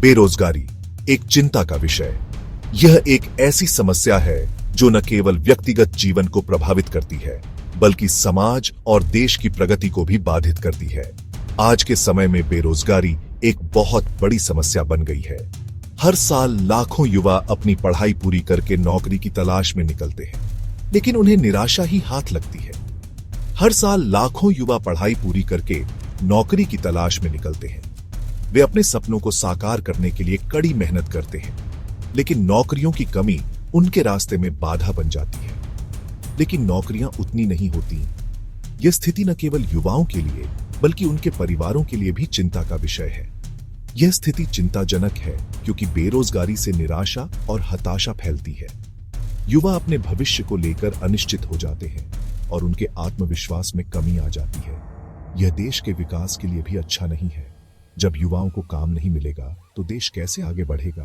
बेरोजगारी एक चिंता का विषय। यह एक ऐसी समस्या है जो न केवल व्यक्तिगत जीवन को प्रभावित करती है बल्कि समाज और देश की प्रगति को भी बाधित करती है। आज के समय में बेरोजगारी एक बहुत बड़ी समस्या बन गई है। हर साल लाखों युवा अपनी पढ़ाई पूरी करके नौकरी की तलाश में निकलते हैं, लेकिन उन्हें निराशा ही हाथ लगती है। हर साल लाखों युवा पढ़ाई पूरी करके नौकरी की तलाश में निकलते हैं। वे अपने सपनों को साकार करने के लिए कड़ी मेहनत करते हैं, लेकिन नौकरियों की कमी उनके रास्ते में बाधा बन जाती है। लेकिन नौकरियां उतनी नहीं होती। यह स्थिति न केवल युवाओं के लिए बल्कि उनके परिवारों के लिए भी चिंता का विषय है। यह स्थिति चिंताजनक है क्योंकि बेरोजगारी से निराशा और हताशा फैलती है। युवा अपने भविष्य को लेकर अनिश्चित हो जाते हैं और उनके आत्मविश्वास में कमी आ जाती है। यह देश के विकास के लिए भी अच्छा नहीं है। जब युवाओं को काम नहीं मिलेगा तो देश कैसे आगे बढ़ेगा?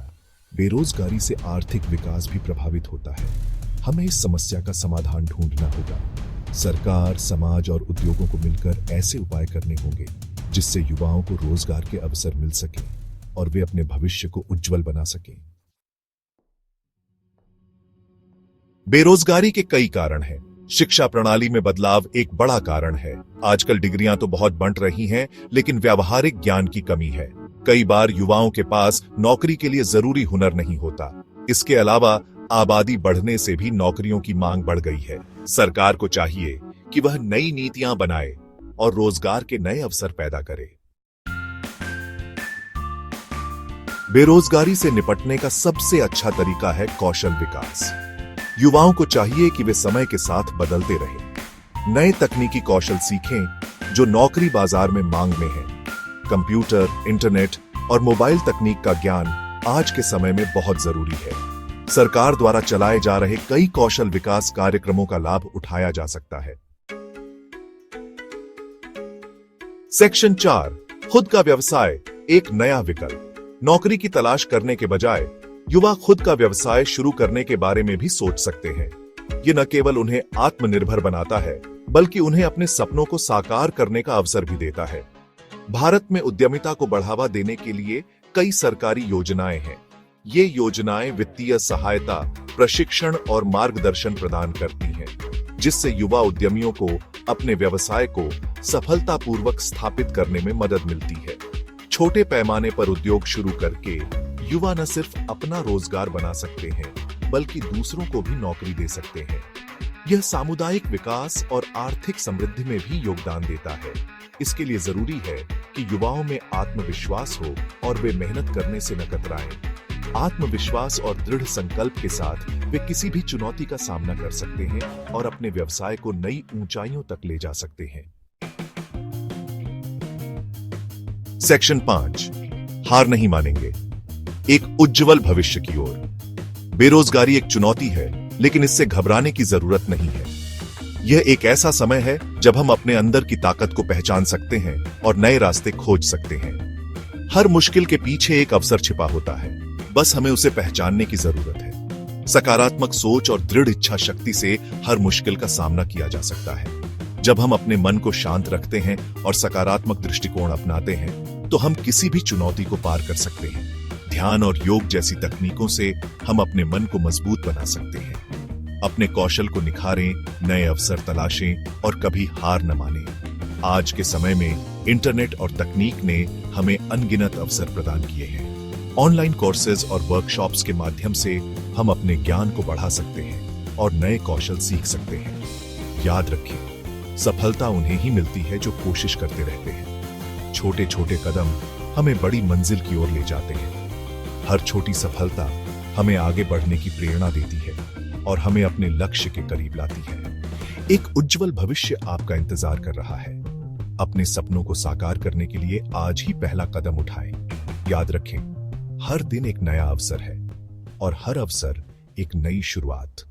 बेरोजगारी से आर्थिक विकास भी प्रभावित होता है। हमें इस समस्या का समाधान ढूंढना होगा। सरकार, समाज और उद्योगों को मिलकर ऐसे उपाय करने होंगे जिससे युवाओं को रोजगार के अवसर मिल सके और वे अपने भविष्य को उज्जवल बना सकें। बेरोजगारी के कई कारण हैं। शिक्षा प्रणाली में बदलाव एक बड़ा कारण है। आजकल डिग्रियां तो बहुत बंट रही हैं, लेकिन व्यावहारिक ज्ञान की कमी है। कई बार युवाओं के पास नौकरी के लिए जरूरी हुनर नहीं होता। इसके अलावा आबादी बढ़ने से भी नौकरियों की मांग बढ़ गई है। सरकार को चाहिए कि वह नई नीतियां बनाए और रोजगार के नए अवसर पैदा करे। बेरोजगारी से निपटने का सबसे अच्छा तरीका है कौशल विकास। युवाओं को चाहिए कि वे समय के साथ बदलते रहें। नए तकनीकी कौशल सीखें जो नौकरी बाजार में मांग में है। कंप्यूटर, इंटरनेट और मोबाइल तकनीक का ज्ञान आज के समय में बहुत जरूरी है। सरकार द्वारा चलाए जा रहे कई कौशल विकास कार्यक्रमों का लाभ उठाया जा सकता है। सेक्शन 4, खुद का व्यवसाय एक नया विकल्प। नौकरी की तलाश करने के बजाय युवा खुद का व्यवसाय शुरू करने के बारे में भी सोच सकते हैं। ये न केवल उन्हें आत्मनिर्भर बनाता है बल्कि उन्हें अपने सपनों को साकार करने का अवसर भी देता है। भारत में उद्यमिता को बढ़ावा देने के लिए कई सरकारी योजनाएं हैं। ये योजनाएं वित्तीय सहायता, प्रशिक्षण और मार्गदर्शन प्रदान करती हैं, जिससे युवा उद्यमियों को अपने व्यवसाय को सफलतापूर्वक स्थापित करने में मदद मिलती है। छोटे पैमाने पर उद्योग शुरू करके युवा न सिर्फ अपना रोजगार बना सकते हैं बल्कि दूसरों को भी नौकरी दे सकते हैं। यह सामुदायिक विकास और आर्थिक समृद्धि में भी योगदान देता है। इसके लिए जरूरी है कि युवाओं में आत्मविश्वास हो और वे मेहनत करने से न कतराएं। आत्मविश्वास और दृढ़ संकल्प के साथ वे किसी भी चुनौती का सामना कर सकते हैं और अपने व्यवसाय को नई ऊंचाइयों तक ले जा सकते हैं। सेक्शन 5, हार नहीं मानेंगे, एक उज्जवल भविष्य की ओर। बेरोजगारी एक चुनौती है, लेकिन इससे घबराने की जरूरत नहीं है। यह एक ऐसा समय है जब हम अपने अंदर की ताकत को पहचान सकते हैं और नए रास्ते खोज सकते हैं। हर मुश्किल के पीछे एक अवसर छिपा होता है, बस हमें उसे पहचानने की जरूरत है। सकारात्मक सोच और दृढ़ इच्छा शक्ति से हर मुश्किल का सामना किया जा सकता है। जब हम अपने मन को शांत रखते हैं और सकारात्मक दृष्टिकोण अपनाते हैं, तो हम किसी भी चुनौती को पार कर सकते हैं। ध्यान और योग जैसी तकनीकों से हम अपने मन को मजबूत बना सकते हैं। अपने कौशल को निखारें, नए अवसर तलाशें और कभी हार न मानें। आज के समय में इंटरनेट और तकनीक ने हमें अनगिनत अवसर प्रदान किए हैं। ऑनलाइन कोर्सेज और वर्कशॉप्स के माध्यम से हम अपने ज्ञान को बढ़ा सकते हैं और नए कौशल सीख सकते हैं। याद रखें, सफलता उन्हें ही मिलती है जो कोशिश करते रहते हैं। छोटे छोटे कदम हमें बड़ी मंजिल की ओर ले जाते हैं। हर छोटी सफलता हमें आगे बढ़ने की प्रेरणा देती है और हमें अपने लक्ष्य के करीब लाती है। एक उज्जवल भविष्य आपका इंतजार कर रहा है। अपने सपनों को साकार करने के लिए आज ही पहला कदम उठाएं। याद रखें, हर दिन एक नया अवसर है और हर अवसर एक नई शुरुआत।